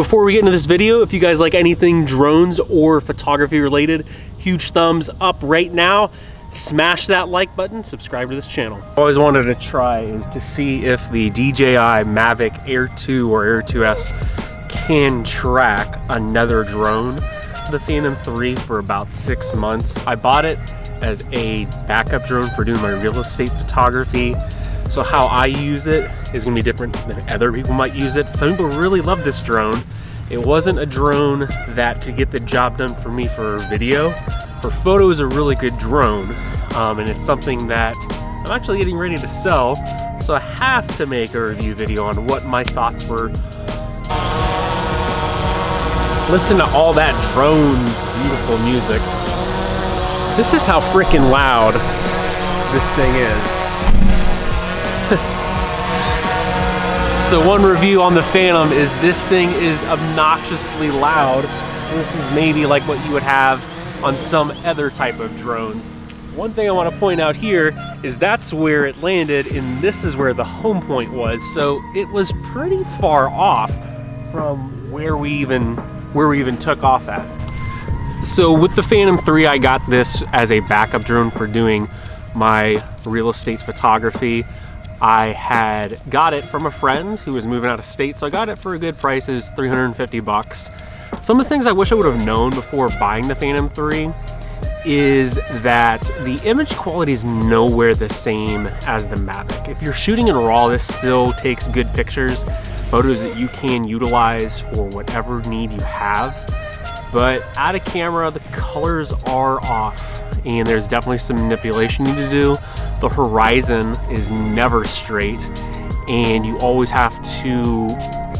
before we get into this video, if you guys like anything drones or photography related, huge thumbs up right now. Smash that like button, subscribe to this channel. Always wanted to try is to see if the DJI Mavic Air 2 or Air 2S can track another drone. The Phantom 3 for about 6 months. I bought it as a backup drone for doing my real estate photography. So how I use it is gonna be different than other people might use it. Some people really love this drone. It wasn't a drone that could get the job done for me for video. For photo is a really good drone, and it's something that I'm actually getting ready to sell. So I have to make a review video on what my thoughts were. Listen to all that drone, beautiful music. This is how freaking loud this thing is. So one review on the Phantom is this thing is obnoxiously loud. This is maybe like what you would have on some other type of drones. One thing I want to point out here is that's where it landed, and this is where the home point was. So it was pretty far off from where we even took off at. So with the Phantom 3, I got this as a backup drone for doing my real estate photography. I had got it from a friend who was moving out of state, so I got it for a good price. It was 350 bucks. Some of the things I wish I would have known before buying the Phantom 3 is that the image quality is nowhere the same as the Mavic. If you're shooting in RAW, this still takes good pictures, photos that you can utilize for whatever need you have. But out of camera, the colors are off, and there's definitely some manipulation you need to do. The horizon is never straight, and you always have to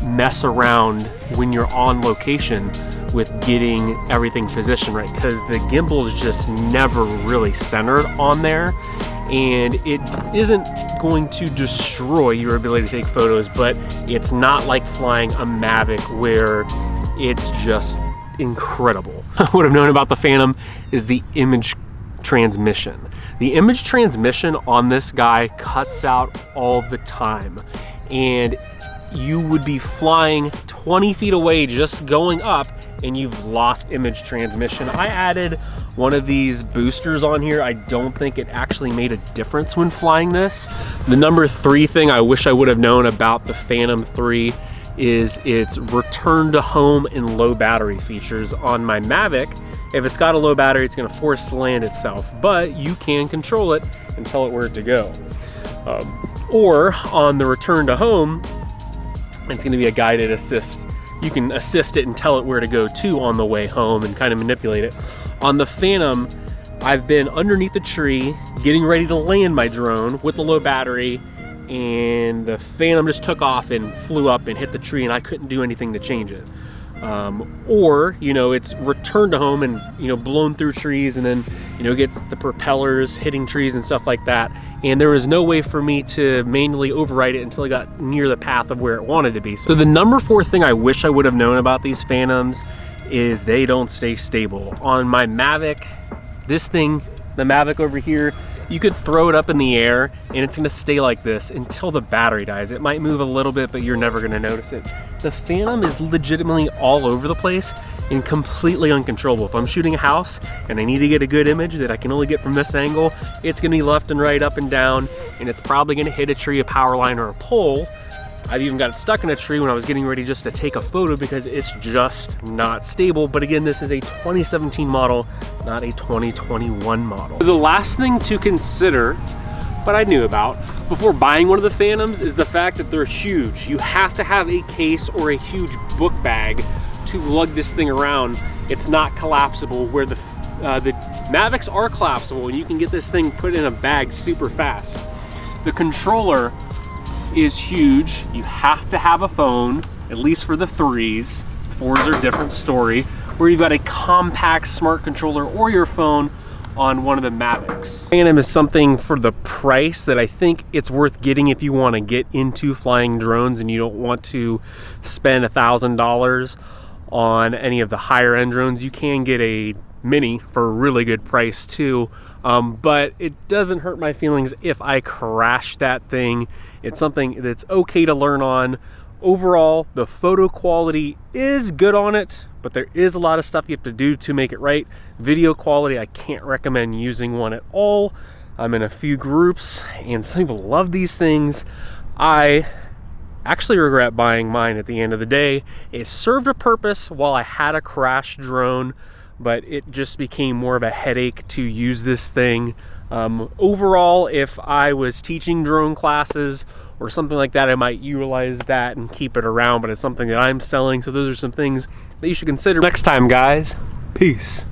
mess around when you're on location with getting everything positioned right, because the gimbal is just never really centered on there, and it isn't going to destroy your ability to take photos, but it's not like flying a Mavic where it's just incredible. What I've known about the Phantom is the image transmission. The image transmission on this guy cuts out all the time, and you would be flying 20 feet away just going up and you've lost image transmission. I added one of these boosters on here. I don't think it actually made a difference when flying this. The number 3 thing I wish I would have known about the Phantom 3 is its return to home and low battery features. On my Mavic, if it's got a low battery, it's gonna force land itself, but you can control it and tell it where to go. Or on the return to home, it's gonna be a guided assist. You can assist it and tell it where to go to on the way home and kind of manipulate it. On the Phantom, I've been underneath the tree, getting ready to land my drone with the low battery, and the Phantom just took off and flew up and hit the tree, and I couldn't do anything to change it. Or, you know, it's returned to home and, you know, blown through trees, and then, you know, gets the propellers hitting trees and stuff like that. And there was no way for me to manually override it until I got near the path of where it wanted to be. So the number 4 thing I wish I would have known about these Phantoms is they don't stay stable. On my Mavic, this thing, the Mavic over here, you could throw it up in the air and it's gonna stay like this until the battery dies. It might move a little bit, but you're never gonna notice it. The Phantom is legitimately all over the place and completely uncontrollable. If I'm shooting a house and I need to get a good image that I can only get from this angle, it's gonna be left and right, up and down, and it's probably gonna hit a tree, a power line, or a pole. I've even got it stuck in a tree when I was getting ready just to take a photo because it's just not stable. But again, this is a 2017 model, not a 2021 model. The last thing to consider, what I knew about before buying one of the Phantoms, is the fact that they're huge. You have to have a case or a huge book bag to lug this thing around. It's not collapsible, where the Mavics are collapsible and you can get this thing put in a bag super fast. The controller is huge. You have to have a phone, at least for the 3s. 4s are a different story, where you've got a compact smart controller or your phone on one of the Mavics. Phantom is something for the price that I think it's worth getting if you want to get into flying drones and you don't want to spend $1,000 on any of the higher end drones. You can get a Mini for a really good price too, but it doesn't hurt my feelings if I crash that thing. It's something that's okay to learn on, Overall, the photo quality is good on it, but there is a lot of stuff you have to do to make it right. Video quality, I can't recommend using one at all. I'm in a few groups and some people love these things. I actually regret buying mine at the end of the day. It served a purpose while I had a crash drone, but it just became more of a headache to use this thing. Overall, if I was teaching drone classes or something like that, I might utilize that and keep it around, but it's something that I'm selling, so those are some things that you should consider. Next time, guys, peace.